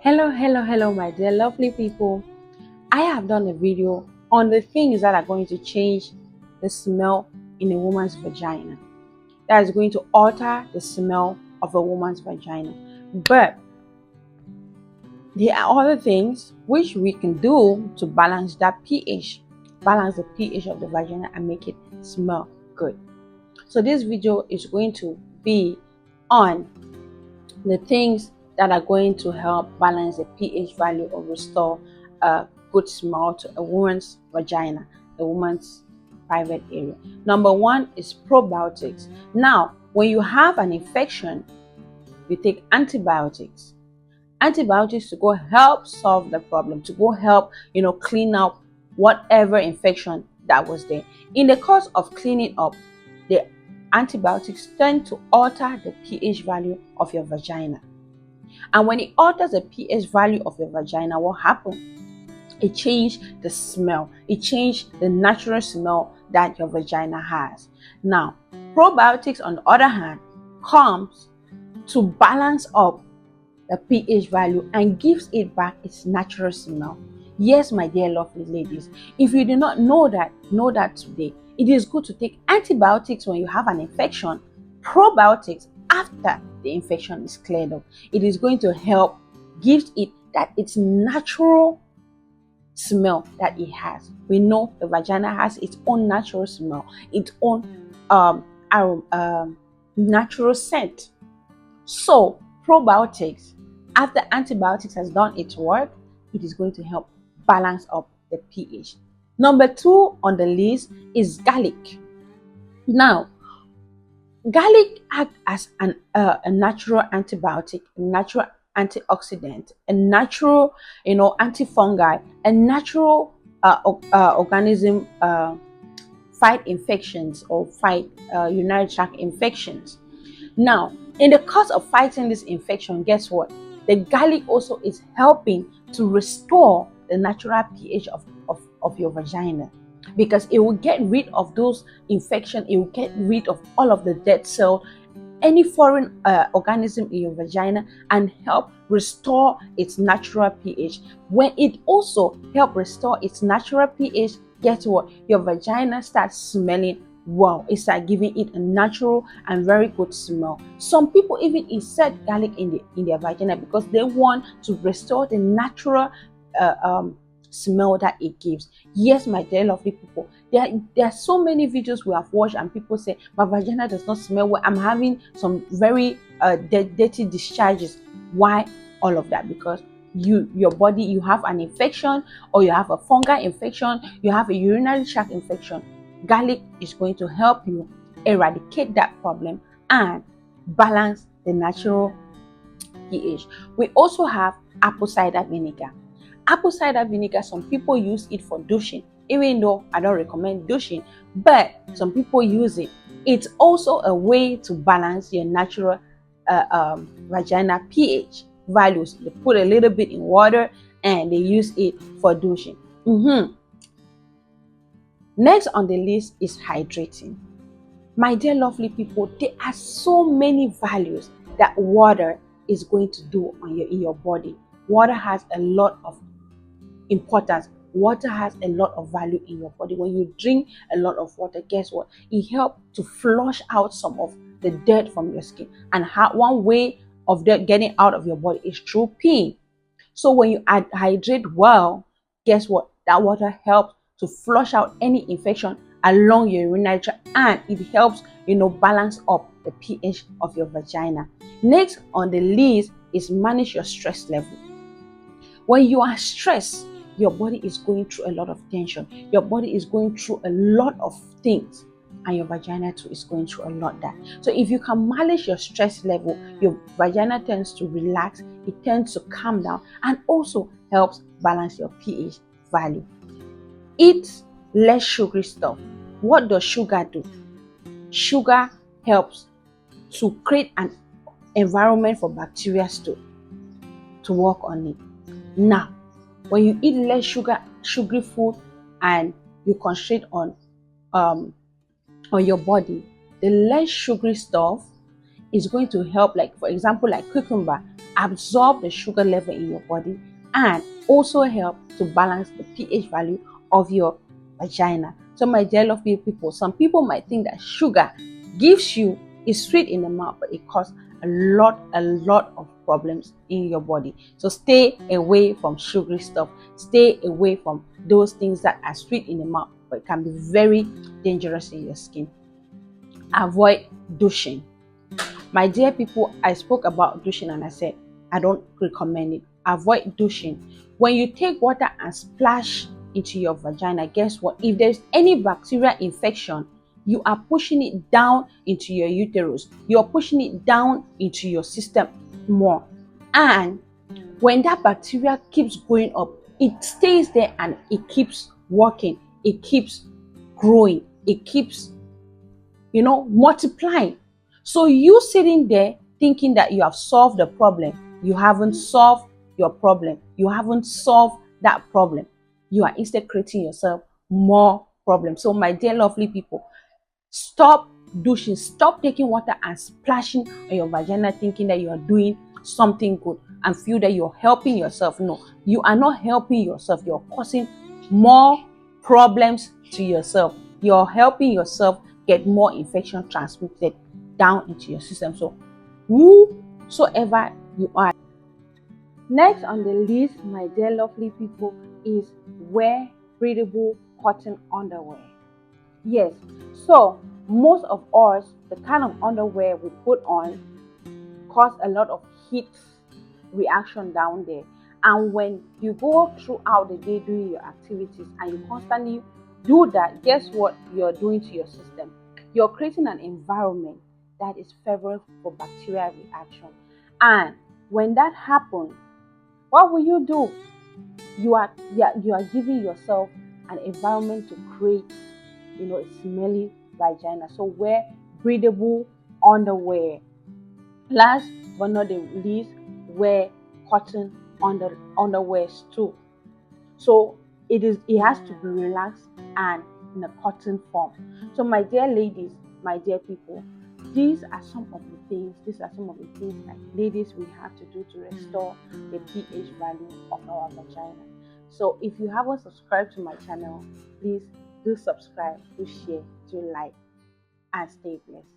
Hello, my dear lovely people. I have done a video on the things that are going to change the smell in a woman's vagina. That is going to alter the smell of a woman's vagina. But there are other things which we can do to balance that pH, balance the pH of the vagina and make it smell good. So this video is going to be on the things that are going to help balance the pH value or restore a good smell to a woman's vagina, a woman's private area. Number one is probiotics. Now, when you have an infection, you take antibiotics. Antibiotics to go help solve the problem, to go help, clean up whatever infection that was there. In the course of cleaning up, the antibiotics tend to alter the pH value of your vagina. And when it alters the pH value of your vagina, what happens? It changed the smell. It changed the natural smell that your vagina has. Now, probiotics, on the other hand, comes to balance up the pH value and gives it back its natural smell. Yes, my dear lovely ladies, if you do not know that today. It is good to take antibiotics when you have an infection, probiotics after the infection is cleared up. It is going to help give it that its natural smell that it has. We know the vagina has its own natural smell, its own natural scent. So probiotics, after antibiotics has done its work, it is going to help balance up the pH. Number two on the list is garlic. Now, garlic acts as a natural antibiotic, a natural antioxidant, a natural, antifungi, a natural organism fight infections or fight urinary tract infections. Now, in the course of fighting this infection, guess what? The garlic also is helping to restore the natural pH of your vagina, because it will get rid of those infections. It will get rid of all of the dead cells, any foreign organism in your vagina, and help restore its natural pH. When it also help restore its natural pH, guess what? Your vagina starts smelling wow. It's like giving it a natural and very good smell. Some people even insert garlic in their vagina because they want to restore the natural smell that it gives. Yes, my dear lovely people, there are so many videos we have watched and people say my vagina does not smell well, I'm having some very dirty discharges. Why all of that? Because your body, you have an infection, or you have a fungal infection, you have a urinary tract infection. Garlic is going to help you eradicate that problem and balance the natural pH. We also have apple cider vinegar. Apple cider vinegar, some people use it for douching, even though I don't recommend douching, but some people use it. It's also a way to balance your natural vagina pH values. They put a little bit in water and they use it for douching. Next on the list is hydrating. My dear lovely people, there are so many values that water is going to do in your body. Water has a lot of importance. Water has a lot of value in your body. When you drink a lot of water, guess what? It helps to flush out some of the dirt from your skin. And one way of that getting out of your body is through peeing. So when you hydrate well, guess what? That water helps to flush out any infection along your urinary tract, and it helps, balance up the pH of your vagina. Next on the list is manage your stress level. When you are stressed, your body is going through a lot of tension. Your body is going through a lot of things, and your vagina too is going through a lot of that. So if you can manage your stress level, your vagina tends to relax, it tends to calm down, and also helps balance your pH value. Eat less sugary stuff. What does sugar do? Sugar helps to create an environment for bacteria to work on it. Now, when you eat less sugary food and you concentrate on your body, the less sugary stuff is going to help. Like, for example, like cucumber absorb the sugar level in your body and also help to balance the pH value of your vagina. So my dear lovely people, some people might think that sugar gives you is sweet in the mouth, but it causes a lot of problems in your body. So stay away from sugary stuff. Stay away from those things that are sweet in the mouth, but it can be very dangerous in your skin. Avoid douching. My dear people, I spoke about douching and I said I don't recommend it. Avoid douching. When you take water and splash into your vagina, guess what? If there's any bacterial infection, you are pushing it down into your uterus. You're pushing it down into your system more. And when that bacteria keeps going up, it stays there and it keeps working. It keeps growing. It keeps, multiplying. So you sitting there thinking that you have solved the problem, you haven't solved your problem. You haven't solved that problem. You are instead creating yourself more problems. So my dear lovely people, stop douching. Stop taking water and splashing on your vagina thinking that you are doing something good and feel that you're helping yourself. No, you are not helping yourself. You're causing more problems to yourself. You're helping yourself get more infection transmitted down into your system. So whosoever you are. Next on the list, my dear lovely people, is wear breathable cotton underwear. Yes, so most of us, the kind of underwear we put on cause a lot of heat reaction down there. And when you go throughout the day doing your activities and you constantly do that, guess what you're doing to your system? You're creating an environment that is favorable for bacterial reaction. And when that happens, what will you do? You are giving yourself an environment to create, a smelly vagina. So wear breathable underwear. Last but not the least, wear cotton underwears too. So it has to be relaxed and in a cotton form. So my dear ladies, my dear people, these are some of the things that ladies we have to do to restore the pH value of our vagina. So if you haven't subscribed to my channel, please do subscribe, do share, do like, and stay blessed.